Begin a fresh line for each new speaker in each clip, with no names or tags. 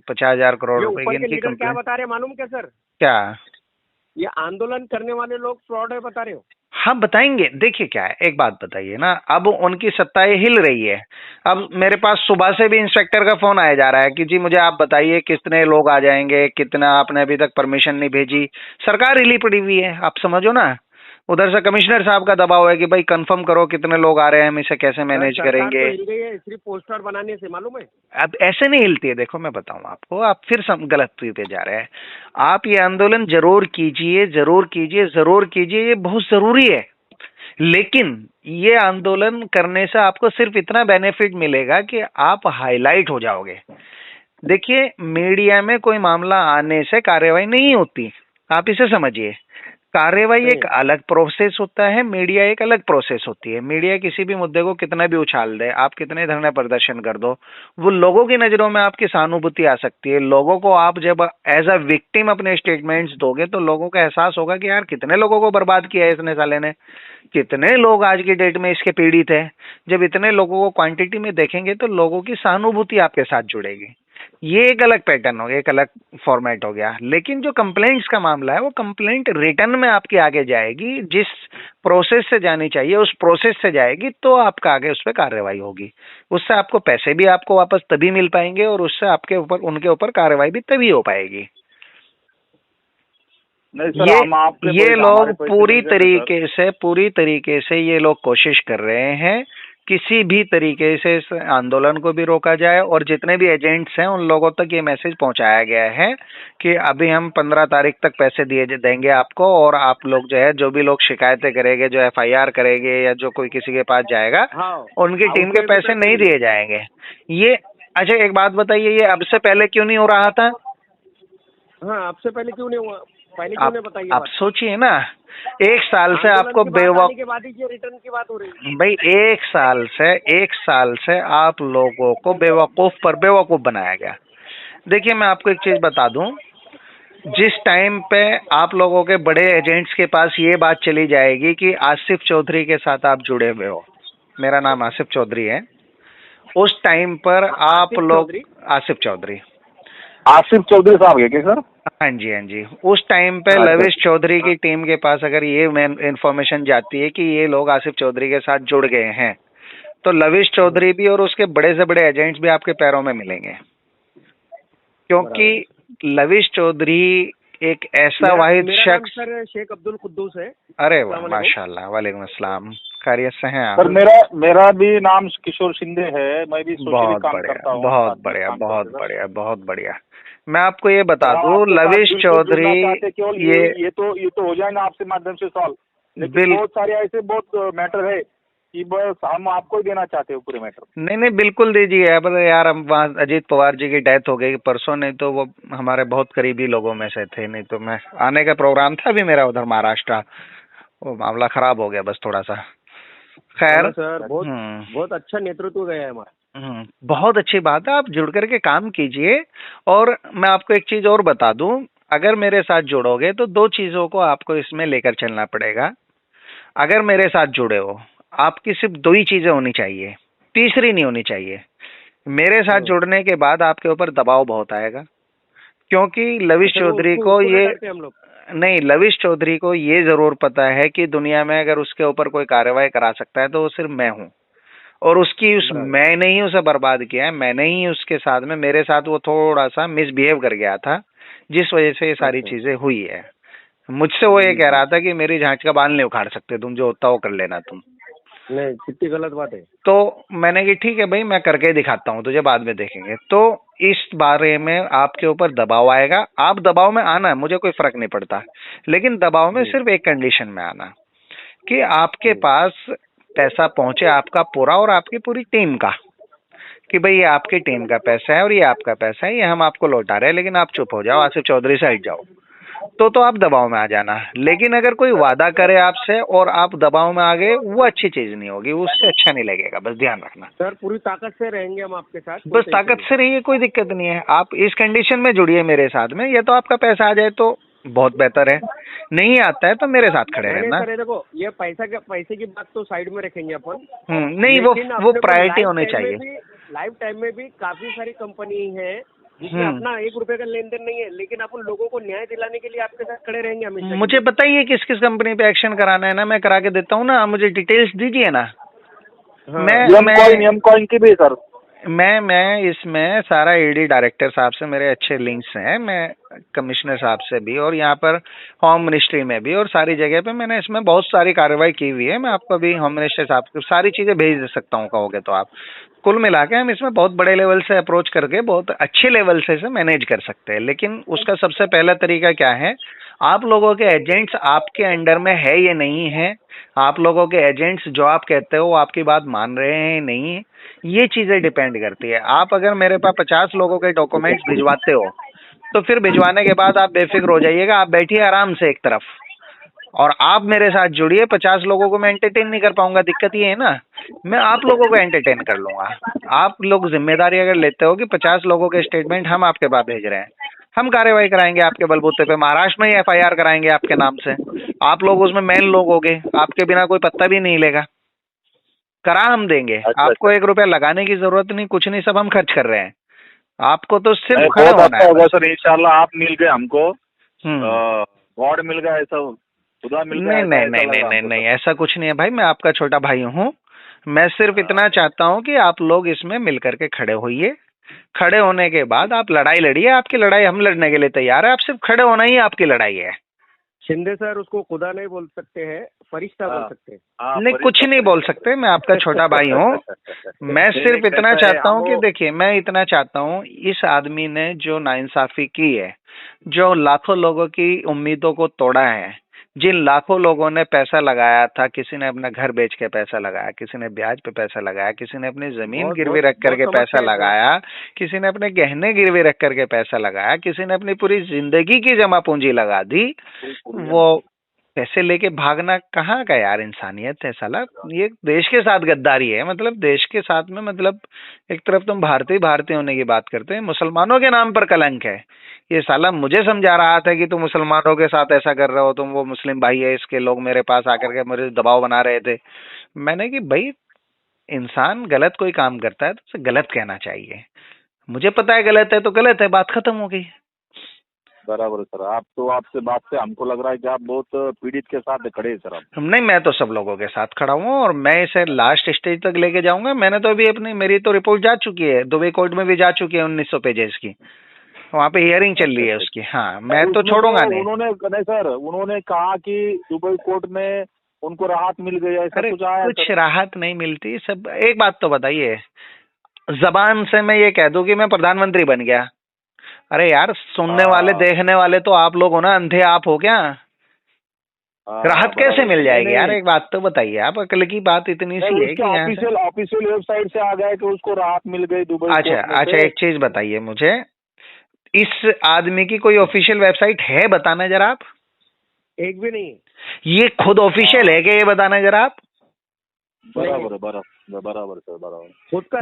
50,000 करोड़
ये
रुपए की
ऊपर के
इनकी
लीडर क्या
कंप्लेन।
बता रहे हैं मालूम क्या सर?
क्या?
ये आंदोलन करने वाले लोग फ्रॉड है बता रहे हो।
हाँ बताएंगे। देखिए क्या है, एक बात बताइए ना, अब उनकी सत्ताएं हिल रही है। अब मेरे पास सुबह से भी इंस्पेक्टर का फोन आया जा रहा है कि जी मुझे आप बताइए कितने लोग आ जाएंगे, कितना आपने अभी तक परमिशन नहीं भेजी। सरकार हिली पड़ी हुई है, आप समझो ना। उधर से कमिश्नर साहब का दबाव है कि भाई कंफर्म करो कितने लोग आ रहे हैं, हम इसे कैसे
सर
मैनेज
सरकार तो
करेंगे।
हिल गई है सिर्फ पोस्टर बनाने से, मालूम है।
अब ऐसे नहीं हिलती है। देखो मैं बताऊं आपको, आप फिर गलत पे जा रहे हैं। आप ये आंदोलन जरूर कीजिए, जरूर कीजिए, जरूर कीजिए, ये बहुत जरूरी है। लेकिन ये आंदोलन करने से आपको सिर्फ इतना बेनिफिट मिलेगा कि आप हाईलाइट हो जाओगे। देखिए मीडिया में कोई मामला आने से कार्रवाई नहीं होती, आप इसे समझिए। कार्रवाई एक अलग प्रोसेस होता है, मीडिया एक अलग प्रोसेस होती है। मीडिया किसी भी मुद्दे को कितना भी उछाल दे, आप कितने धरने प्रदर्शन कर दो, वो लोगों की नजरों में आपकी सहानुभूति आ सकती है। लोगों को आप जब एज अ विक्टिम अपने स्टेटमेंट्स दोगे तो लोगों का एहसास होगा कि यार कितने लोगों को बर्बाद किया है इसने साले ने, कितने लोग आज की डेट में इसके पीड़ित हैं। जब इतने लोगों को क्वांटिटी में देखेंगे तो लोगों की सहानुभूति आपके साथ जुड़ेगी। ये एक अलग पैटर्न हो गया, एक अलग फॉर्मेट हो गया। लेकिन जो कंप्लेंट्स का मामला है वो कंप्लेंट रिटर्न में आपकी आगे जाएगी, जिस प्रोसेस से जानी चाहिए उस प्रोसेस से जाएगी, तो आपका आगे उस पर कार्रवाई होगी। उससे आपको पैसे भी आपको वापस तभी मिल पाएंगे और उससे आपके ऊपर उनके ऊपर कार्रवाई भी तभी हो पाएगी। ये लोग पूरी तरीके से ये लोग कोशिश कर रहे हैं किसी भी तरीके से इस आंदोलन को भी रोका जाए। और जितने भी एजेंट्स हैं उन लोगों तक ये मैसेज पहुंचाया गया है कि अभी हम 15 तारीख तक पैसे देंगे आपको, और आप लोग जो है, जो भी लोग शिकायतें करेंगे, जो FIR करेंगे या जो कोई किसी के पास जाएगा, उनकी टीम के पैसे नहीं दिए जाएंगे। ये अच्छा एक बात बताइए, ये अब से पहले क्यों नहीं हो रहा था?
हाँ, अब से पहले क्यों नहीं हुआ? पहले क्यों नहीं बताइए?
आप सोचिए ना, 1 साल से आपको
के बाद ही ये रिटर्न की बात हो रही है
भाई। 1 साल से आप लोगों को बेवकूफ पर बेवकूफ बनाया गया। देखिए मैं आपको एक चीज बता दूं, जिस टाइम पे आप लोगों के बड़े एजेंट्स के पास ये बात चली जाएगी कि आसिफ चौधरी के साथ आप जुड़े हुए हो, मेरा नाम आसिफ चौधरी है, उस टाइम पर आप लोग आसिफ चौधरी
साहब है क्या सर?
हाँ जी, हाँ जी। उस टाइम पे लविश चौधरी की टीम के पास अगर ये इंफॉर्मेशन जाती है कि ये लोग आसिफ चौधरी के साथ जुड़ गए हैं, तो लविश चौधरी भी और उसके बड़े से बड़े एजेंट्स भी आपके पैरों में मिलेंगे। क्योंकि लविश चौधरी एक ऐसा वाहिद शख्स।
सर शेख अब्दुल कुद्दूस है।
अरे वाह, माशाल्लाह, वालेकुम अस्सलाम। खैरियत से हैं आप?
सर मेरा भी नाम किशोर शिंदे है, मैं भी सोशली काम करता हूँ।
बहुत बढ़िया, बहुत बढ़िया, बहुत बढ़िया। मैं आपको ये बता दूं, लविश चौधरी
ये तो हो जाएगा आपसे माध्यम से सॉल्व, लेकिन बहुत सारे ऐसे बहुत मैटर है कि बस हम आपको ही देना चाहते हो पूरे मैटर।
नहीं बिल्कुल दीजिए। अब यार हम वहाँ अजीत पवार जी की डेथ हो गई परसों, नहीं तो वो हमारे बहुत करीबी लोगों में से थे, नहीं तो मैं आने का प्रोग्राम था भी मेरा उधर महाराष्ट्र, वो मामला खराब हो गया बस थोड़ा सा। खैर
सर बहुत अच्छा नेतृत्व गया है हमारा।
बहुत अच्छी बात है, आप जुड़ करके काम कीजिए। और मैं आपको एक चीज और बता दूं, अगर मेरे साथ जुड़ोगे तो 2 चीजों को आपको इसमें लेकर चलना पड़ेगा। अगर मेरे साथ जुड़े हो, आपकी सिर्फ 2 ही चीजें होनी चाहिए, तीसरी नहीं होनी चाहिए। मेरे साथ जुड़ने के बाद आपके ऊपर दबाव बहुत आएगा, क्योंकि लविश चौधरी को लविश चौधरी को ये जरूर पता है कि दुनिया में अगर उसके ऊपर कोई कार्रवाई करा सकता है तो वो सिर्फ मैं हूँ। और मैंने ही उसे बर्बाद किया है, मैंने ही उसके साथ में, मेरे साथ वो थोड़ा सा मिसबिहेव कर गया था, जिस वजह से ये सारी चीजें हुई है। मुझसे वो ये कह रहा था कि मेरी झांच का बाल नहीं उखाड़ सकते तुम, जो होता वो कर लेना तुम।
नहीं, कितनी गलत बात है।
तो मैंने कहा ठीक है भाई, मैं करके दिखाता हूँ तुझे, बाद में देखेंगे। तो इस बारे में आपके ऊपर दबाव आएगा, आप दबाव में आना, मुझे कोई फर्क नहीं पड़ता, लेकिन दबाव में सिर्फ एक कंडीशन में आना कि आपके पास पैसा पहुंचे, आपका पूरा और आपकी पूरी टीम का, कि भाई ये आपकी टीम का पैसा है और ये आपका पैसा है, ये हम आपको लौटा रहे हैं, लेकिन आप चुप हो जाओ, आसिफ चौधरी से हट जाओ, तो आप दबाव में आ जाना। लेकिन अगर कोई वादा करे आपसे और आप दबाव में आ गए, वो अच्छी चीज नहीं होगी, उससे अच्छा नहीं लगेगा, बस ध्यान रखना।
सर पूरी ताकत से रहेंगे हम आपके साथ,
बस ताकत से रहिए, कोई दिक्कत नहीं है। आप इस कंडीशन में जुड़िए मेरे साथ में, या तो आपका पैसा आ जाए तो बहुत बेहतर है, नहीं आता है तो मेरे साथ खड़े रहना।
देखो ये पैसे की बात तो साइड में रखेंगे अपन।
नहीं, वो प्रायोरिटी होनी चाहिए।
लाइफ टाइम में भी काफी सारी कंपनी है जिसमें अपना 1 रुपए का लेन देन नहीं है, लेकिन अपन लोगों को न्याय दिलाने के लिए आपके साथ खड़े रहेंगे हमेशा।
मुझे बताइए किस किस कंपनी पे एक्शन कराना है ना, मैं करा के देता हूँ ना, आप मुझे डिटेल्स दीजिए ना।
हाँ।
एम कॉइन की भी है सर।
मैं इसमें सारा ईडी डायरेक्टर साहब से मेरे अच्छे लिंक्स हैं, मैं कमिश्नर साहब से भी, और यहाँ पर होम मिनिस्ट्री में भी, और सारी जगह पे मैंने इसमें बहुत सारी कार्रवाई की हुई है। मैं आपको अभी होम मिनिस्टर साहब को सारी चीजें भेज दे सकता हूँ कहोगे तो आप। कुल मिला के हम इसमें बहुत बड़े लेवल से अप्रोच करके बहुत अच्छे लेवल से इसे मैनेज कर सकते हैं। लेकिन उसका सबसे पहला तरीका क्या है, आप लोगों के एजेंट्स आपके अंडर में है या नहीं है, आप लोगों के एजेंट्स जो आप कहते हो वो आपकी बात मान रहे हैं नहीं, ये चीजें डिपेंड करती है। आप अगर मेरे पास 50 लोगों के डॉक्यूमेंट्स भिजवाते हो तो फिर भिजवाने के बाद आप बेफिक्र हो जाइएगा, आप बैठिए आराम से एक तरफ और आप मेरे साथ जुड़िए। 50 लोगों को मैं एंटरटेन नहीं कर पाऊंगा, दिक्कत ये है ना, मैं आप लोगों को एंटरटेन कर लूंगा। आप लोग जिम्मेदारी अगर लेते हो कि 50 लोगों के स्टेटमेंट हम आपके पास भेज रहे हैं, हम कार्रवाई कराएंगे आपके बलबूते पे, महाराष्ट्र में ही FIR कराएंगे आपके नाम से। आप लोग उसमें मेन लोग होंगे, आपके बिना कोई पत्ता भी नहीं लेगा, करा हम देंगे। आपको 1 रुपया लगाने की जरूरत नहीं, कुछ नहीं, सब हम खर्च कर रहे हैं। आपको तो सिर्फ खड़ा
बहुत
होना
अच्छा
है
होगा
बस।
सर, इंशाल्लाह आप मिल गए हमको,
हम्म।
गॉड मिल गया ऐसा, खुदा मिल गया
नहीं
ऐसा,
नहीं
ऐसा
नहीं
लग
नहीं
रहा
नहीं
हमको
नहीं,
सर।
ऐसा कुछ नहीं है भाई, मैं आपका छोटा भाई हूँ। मैं सिर्फ इतना चाहता हूँ कि आप लोग इसमें मिल करके खड़े होइए। खड़े होने के बाद आप लड़ाई लड़िए, आपकी लड़ाई हम लड़ने के लिए तैयार है, आप सिर्फ खड़े होना ही आपकी लड़ाई है।
शिंदे सर उसको खुदा नहीं बोल सकते हैं, फरिश्ता बोल सकते हैं।
नहीं, कुछ नहीं बोल सकते, मैं आपका छोटा भाई हूँ। मैं सिर्फ इतना चाहता हूँ कि देखिए, मैं इतना चाहता हूँ, इस आदमी ने जो नाइंसाफी की है, जो लाखों लोगों की उम्मीदों को तोड़ा है, जिन लाखों लोगों ने पैसा लगाया था, किसी ने अपना घर बेच के पैसा लगाया, किसी ने ब्याज पे पैसा लगाया, किसी ने अपनी जमीन गिरवी रख करके पैसा लगाया, किसी ने अपने गहने गिरवी रख करके पैसा लगाया, किसी ने अपनी पूरी जिंदगी की जमा पूंजी लगा दी, वो पैसे लेके भागना कहाँ का यार इंसानियत है साला। ये देश के साथ गद्दारी है, मतलब देश के साथ में, मतलब एक तरफ तुम भारतीय भारतीय होने की बात करते हैं, मुसलमानों के नाम पर कलंक है। ये साला मुझे समझा रहा था कि तुम मुसलमानों के साथ ऐसा कर रहे हो, तुम वो मुस्लिम भाई है इसके, लोग मेरे पास आकर के मुझे दबाव बना रहे थे। मैंने कि भाई, इंसान गलत कोई काम करता है तो उसे गलत कहना चाहिए। मुझे पता है गलत है तो गलत है, बात खत्म हो गई।
बराबर है सर। आप तो, आपसे बात से हमको लग रहा है कि आप बहुत पीड़ित के साथ खड़े हैं सर। आप
नहीं, मैं तो सब लोगों के साथ खड़ा हूँ और मैं इसे लास्ट स्टेज तक लेके जाऊंगा। मैंने तो अभी मेरी तो रिपोर्ट जा चुकी है, दुबई कोर्ट में भी जा चुकी है, 1900 पेजेस की, वहाँ पे हियरिंग चल रही है उसकी। हाँ, मैं तो छोड़ूंगा नहीं।
नहीं सर, उन्होंने कहा कि दुबई कोर्ट में उनको राहत मिल गई, ऐसा
अरे
कुछ आया?
कुछ राहत नहीं मिलती सब। एक बात तो बताइए, जबान से मैं ये कह दूं कि मैं प्रधानमंत्री बन गया, अरे यार सुनने वाले देखने वाले तो आप लोग हो ना, अंधे आप हो क्या? राहत कैसे मिल जाएगी यार? एक बात तो बताइए आप, अकल की बात इतनी सी है कि यहाँ से
ऑफिशियल वेबसाइट से आ गया कि उसको राहत मिल गई दुबई
अच्छा
कोर्ट में
अच्छा,
से।
एक चीज बताइए मुझे, इस आदमी की कोई ऑफिशियल वेबसाइट है? बताना जरा आप।
एक भी नहीं है।
ये खुद ऑफिशियल है कि ये बताना जरा आप।
बराबर है, बराबर सर, बराबर।
खुद का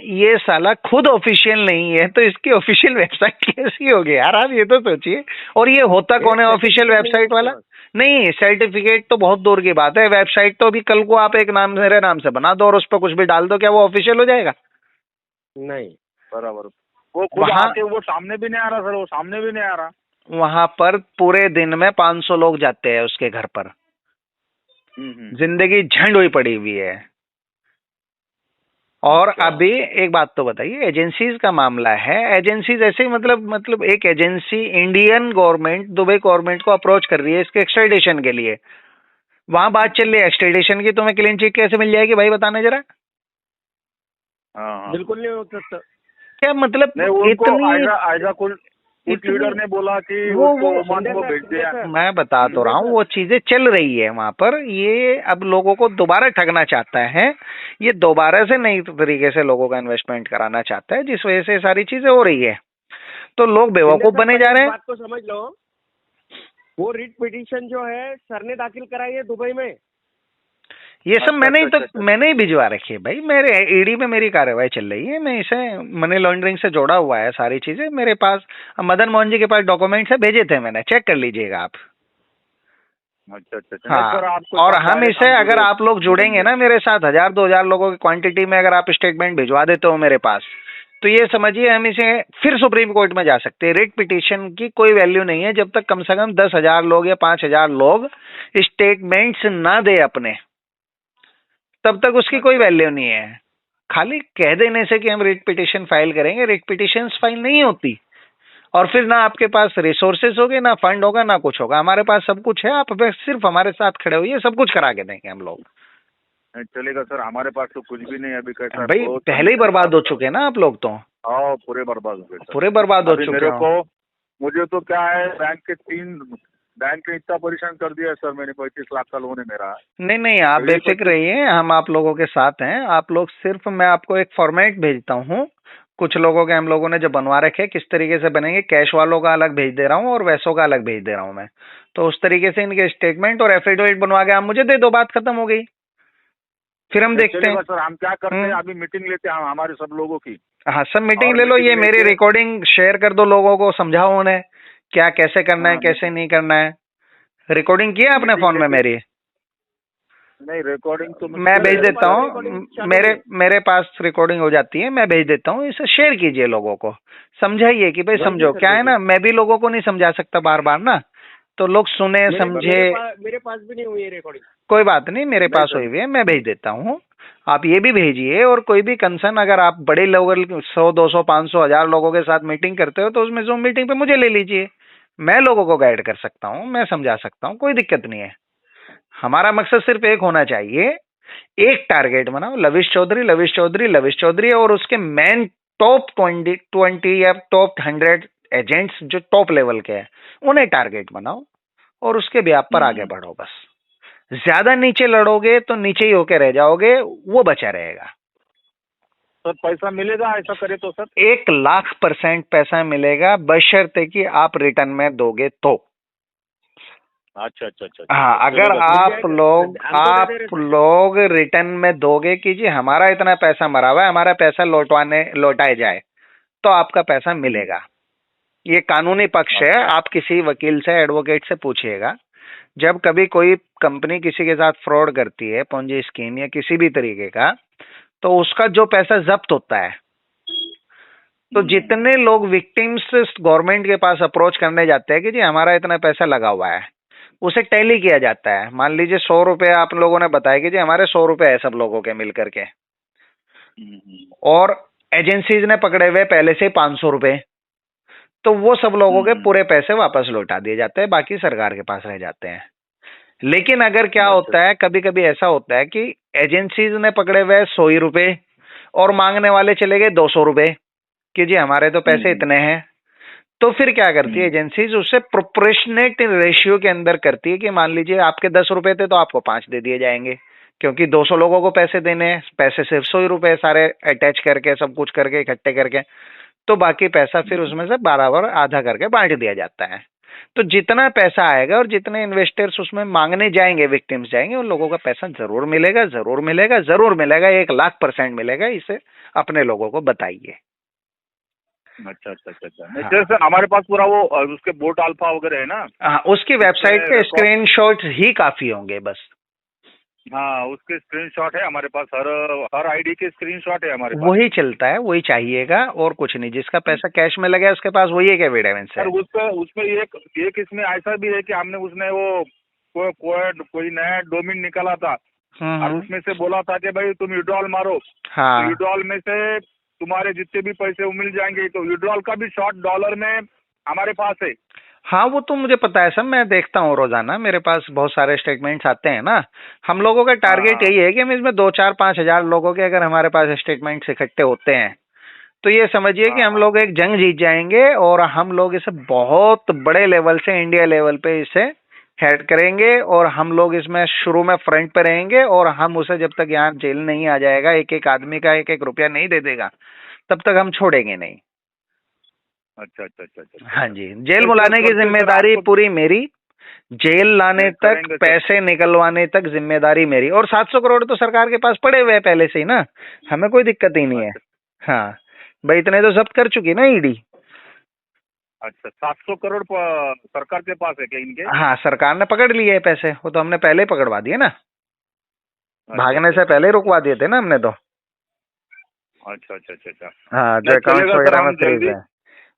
ये साला खुद ऑफिशियल नहीं है तो इसकी ऑफिशियल वेबसाइट कैसी होगी यार? आप ये तो सोचिए। और ये होता कौन है ऑफिशियल वेबसाइट वाला? नहीं, सर्टिफिकेट तो बहुत दूर की बात है, वेबसाइट तो अभी कल को आप एक नाम मेरे नाम से बना दो और उस पर कुछ भी डाल दो, क्या वो ऑफिशियल हो जाएगा?
नहीं,
बराबर। वो खुद आके वो सामने भी नहीं आ रहा सर, वो सामने भी नहीं आ रहा।
वहां पर पूरे दिन में 500 लोग जाते हैं उसके घर पर, जिंदगी झंड हुई पड़ी हुई है। और अभी एक बात तो बताइए, एजेंसीज का मामला है, एजेंसीज ऐसे मतलब एक agency Indian government Dubai government को अप्रोच कर रही है इसके एक्सट्रेडिशन के लिए, वहां बात चल रही है एक्सट्रेडिशन की, तुम्हें क्लीन चिट कैसे मिल जाएगी भाई? बताना जरा।
बिल्कुल नहीं हो सकता।
क्या मतलब
इतनी लीडर ने बोला कि वो भेज दिया।
मैं बता तो रहा हूँ, वो चीजें चल रही है वहां पर। ये अब लोगों को दोबारा ठगना चाहता है, ये दोबारा से नई तरीके से लोगों का इन्वेस्टमेंट कराना चाहता है, जिस वजह से सारी चीजें हो रही है। तो लोग बेवकूफ बने जा रहे हैं।
बात को समझ लो, वो रिट पिटीशन जो है सर ने दाखिल कराई है दुबई में।
ये सब मैंने ही भिजवा रखी है भाई, मेरे ईडी में मेरी कार्रवाई चल रही है, मैं इसे मनी लॉन्ड्रिंग से जोड़ा हुआ है सारी चीजें मेरे पास। मदन मोहन जी के पास डॉक्यूमेंट्स है, भेजे थे मैंने, चेक कर लीजिएगा आप।
अच्छा।
हाँ, और हम इसे अगर आप लोग जुड़ेंगे ना मेरे साथ, 1000-2000 लोगों की क्वांटिटी में अगर आप स्टेटमेंट भिजवा देते हो मेरे पास, तो ये समझिए हम इसे फिर सुप्रीम कोर्ट में जा सकते हैं। रिट पिटीशन की कोई वैल्यू नहीं है जब तक कम से कम 10,000 लोग या 5,000 लोग स्टेटमेंट्स ना दे अपने, तब तक उसकी कोई वैल्यू नहीं है। खाली कह देने से कि हम रिट पिटीशन फाइल करेंगे, रिट पिटीशन फाइल नहीं होती, और फिर ना आपके पास रिसोर्सेस होगे, ना फंड होगा, ना कुछ होगा। हमारे पास सब कुछ है, आप बस सिर्फ हमारे साथ खड़े होइए, सब कुछ करा के देंगे हम लोग।
चलेगा सर, हमारे पास तो कुछ भी नहीं अभी। कैसा
भाई पहले ही बर्बाद हो चुके हैं ना आप लोग, तो
हाँ पूरे बर्बाद हो गए,
पूरे बर्बाद हो चुके
मेरे
हैं।
को। मुझे तो क्या है, बैंक ने इतना परेशान कर दिया सर, मैंने 35 लाख का लोन है मेरा।
नहीं नहीं, आप बेफिक्र रहिए, हम आप लोगों के साथ हैं। आप लोग सिर्फ, मैं आपको एक फॉर्मेट भेजता हूँ, कुछ लोगों के हम लोगों ने जो बनवा रखे, किस तरीके से बनेंगे, कैश वालों का अलग भेज दे रहा हूँ और वैसों का अलग भेज दे रहा हूँ मैं। तो उस तरीके से इनके स्टेटमेंट और एफिडेविट बनवा के आप मुझे दे दो, बात खत्म हो गई। फिर हम देखते हैं
सर, हम क्या करते हैं, अभी मीटिंग लेते हैं हमारे सब लोगों की।
हाँ, सब मीटिंग ले लो, ये मेरी रिकॉर्डिंग शेयर कर दो, लोगों को समझाओ उन्हें क्या कैसे करना है, कैसे नहीं करना है। रिकॉर्डिंग की है आपने फोन में मेरी?
नहीं, रिकॉर्डिंग तो
मैं भेज देता हूँ, मेरे पास रिकॉर्डिंग हो जाती है, मैं भेज देता हूँ। इसे शेयर कीजिए, लोगों को समझाइए कि भाई समझो। क्या है ना, मैं भी लोगों को नहीं समझा सकता बार बार ना, तो लोग सुने समझे।
मेरे पास भी नहीं हुई है रिकॉर्डिंग।
कोई बात नहीं, मेरे पास हुई हुई है, मैं भेज देता हूँ। आप ये भी भेजिए, और कोई भी कंसर्न अगर आप बड़े लेवल 100, 200, 500, 1000 लोगों के साथ मीटिंग करते हो, तो उसमें जूम मीटिंग पे मुझे ले लीजिए। मैं लोगों को गाइड कर सकता हूँ, मैं समझा सकता हूँ, कोई दिक्कत नहीं है। हमारा मकसद सिर्फ एक होना चाहिए, एक टारगेट बनाओ, लविश चौधरी, लविश चौधरी, लविश चौधरी, और उसके मेन टॉप 20 या टॉप 100 एजेंट्स जो टॉप लेवल के हैं, उन्हें टारगेट बनाओ और उसके ब्याह पर आगे बढ़ो। बस ज्यादा नीचे लड़ोगे तो नीचे ही होके रह जाओगे, वो बचा रहेगा।
सर पैसा मिलेगा ऐसा करे तो सर?
1,00,000% पैसा मिलेगा, बशर्ते कि आप रिटर्न में दोगे तो।
अच्छा अच्छा अच्छा।
हाँ, अगर आप लोग रिटर्न में दोगे कि जी हमारा इतना पैसा मरा हुआ है, हमारा पैसा लौटाए जाए, तो आपका पैसा मिलेगा। ये कानूनी पक्ष है, आप किसी वकील से, एडवोकेट से पूछिएगा। जब कभी कोई कंपनी किसी के साथ फ्रॉड करती है, पोंजी स्कीम या किसी भी तरीके का, तो उसका जो पैसा जब्त होता है, तो जितने लोग विक्टिम्स गवर्नमेंट के पास अप्रोच करने जाते हैं कि जी हमारा इतना पैसा लगा हुआ है, उसे टैली किया जाता है। मान लीजिए 100 रुपए आप लोगों ने बताया कि जी हमारे 100 रुपए है सब लोगों के मिल करके, और एजेंसीज ने पकड़े हुए पहले से 500 रुपए, तो वो सब लोगों के पूरे पैसे वापस लौटा दिए जाते हैं, बाकी सरकार के पास रह जाते हैं। लेकिन अगर क्या होता है, कभी कभी ऐसा होता है कि एजेंसीज ने पकड़े हुए 100 ही रुपए और मांगने वाले चले गए 200 रुपए कि जी हमारे तो पैसे इतने हैं। तो फिर क्या करती है एजेंसीज, उससे प्रोपोर्शनेट रेशियो के अंदर करती है कि मान लीजिए आपके 10 रुपए थे तो आपको 5 दे दिए जाएंगे, क्योंकि 200 लोगों को पैसे देने हैं, पैसे सिर्फ 100 ही रुपए सारे अटैच करके, सब कुछ करके, इकट्ठे करके, तो बाकी पैसा फिर उसमें से बराबर आधा करके बांट दिया जाता है। तो जितना पैसा आएगा और जितने इन्वेस्टर्स उसमें मांगने जाएंगे, विक्टिम्स जाएंगे, उन लोगों का पैसा जरूर मिलेगा, जरूर मिलेगा, जरूर मिलेगा, 1,00,000% मिलेगा। इसे अपने लोगों को बताइए।
अच्छा अच्छा अच्छा अच्छा। जैसे हमारे पास पूरा वो उसके बोट अल्फा वगैरह है ना?
हाँ, उसकी वेबसाइट के स्क्रीनशॉट ही काफी होंगे बस।
हाँ, उसके स्क्रीनशॉट है हमारे पास, हर आईडी के स्क्रीनशॉट है हमारे पास।
वही चलता है, वही चाहिएगा और कुछ नहीं। जिसका पैसा कैश में लगा है उसके पास वही एक एविडेंस है।
उसमें एक इसमें ऐसा भी है कि हमने उसने वो कोई नया डोमेन निकाला था, और उसमें से बोला था कि भाई तुम विड्रॉल मारो।
हाँ,
तो विड्रॉल में से तुम्हारे जितने भी पैसे वो मिल जाएंगे। तो विड्रॉल का भी शॉर्ट डॉलर में हमारे पास है।
हाँ, वो तो मुझे पता है सब, मैं देखता हूँ रोजाना, मेरे पास बहुत सारे स्टेटमेंट्स आते हैं ना। हम लोगों का टारगेट यही है कि हम इसमें 2, 4, 5,000 लोगों के अगर हमारे पास स्टेटमेंट्स इकट्ठे होते हैं, तो ये समझिए कि हम लोग एक जंग जीत जाएंगे, और हम लोग इसे बहुत बड़े लेवल से, इंडिया लेवल पे इसे हेड करेंगे, और हम लोग इसमें शुरू में फ्रंट पे रहेंगे, और हम उसे जब तक यहाँ जेल नहीं आ जाएगा, एक एक आदमी का 1-1 रुपया नहीं दे देगा, तब तक हम छोड़ेंगे नहीं।
अच्छा अच्छा अच्छा अच्छा।
हाँ जी, जेल बुलाने की जिम्मेदारी पूरी मेरी, जेल लाने तक, पैसे निकलवाने तक जिम्मेदारी मेरी। और 700 करोड़ तो सरकार के पास पड़े हुए हैं पहले से ही ना, हमें कोई दिक्कत ही नहीं है। हाँ भाई, इतने तो जब्त कर चुकी ना ईडी।
अच्छा, 700 करोड़ सरकार के पास है क्या इनके?
हाँ, सरकार ने पकड़ लिए है पैसे, वो तो हमने पहले ही पकड़वा दिए ना, भागने से पहले ही रुकवा दिए थे ना हमने तो।
अच्छा अच्छा अच्छा अच्छा।
हाँ, जो
नहीं,
अकाउंट्स
चलेगा सर,
वगैरह
हम
में फ्रीज
जल्दी-
है।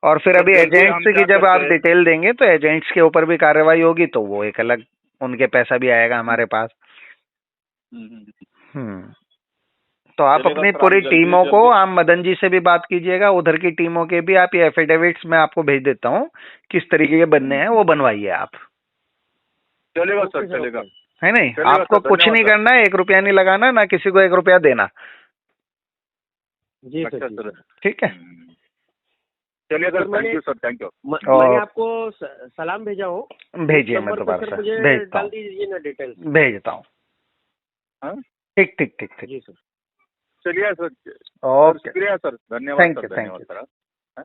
और फिर अभी
जल्दी
एजेंट्स
हम
की
क्या
जब आप
करते हैं-
डिटेल देंगे तो एजेंट्स के ऊपर भी कार्रवाई होगी, तो वो एक अलग उनके पैसा भी आएगा हमारे पास। हम्म। तो आप
चलेगा
अपनी
सर,
पूरी
हम जल्दी से
टीमों को,
जल्दी-
आप मदन जी से भी बात कीजिएगा, उधर की टीमों के भी आप ये एफिडेविट्स मैं आपको भेज देता हूँ, किस तरीके के बनने हैं वो बनवाइए आप,
चलेगा सर,
ओके सर,
चलेगा।
ओके।
है नहीं?
चलेगा
आपको
सर,
कुछ
धन्यवाद
नहीं
सर।
करना है, 1 रुपया नहीं लगाना, ना किसी को 1 रुपया देना।
जी
अच्छा
सर, जी
सर।
सर।
ठीक है?
चलिए सर,
सर, मैंने-
thank you sir, thank you.
मैंने आपको सलाम भेजा हो,
भेजिए,
उस
मैं
नंबर पे
दोबारा
सर
से
मुझे
भेजता
डाल
हूँ,
दीजिए ना डिटेल्स।
भेजता हूँ।
हाँ?
ठीक ठीक ठीक ठीक।
जी सर।
चलिए सर,
ओके,
शुक्रिया सर, धन्यवाद
थैंक
सर,
यू,
धन्यवाद
थैंक
सर।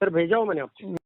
सर भेजा हो मैंने आपको।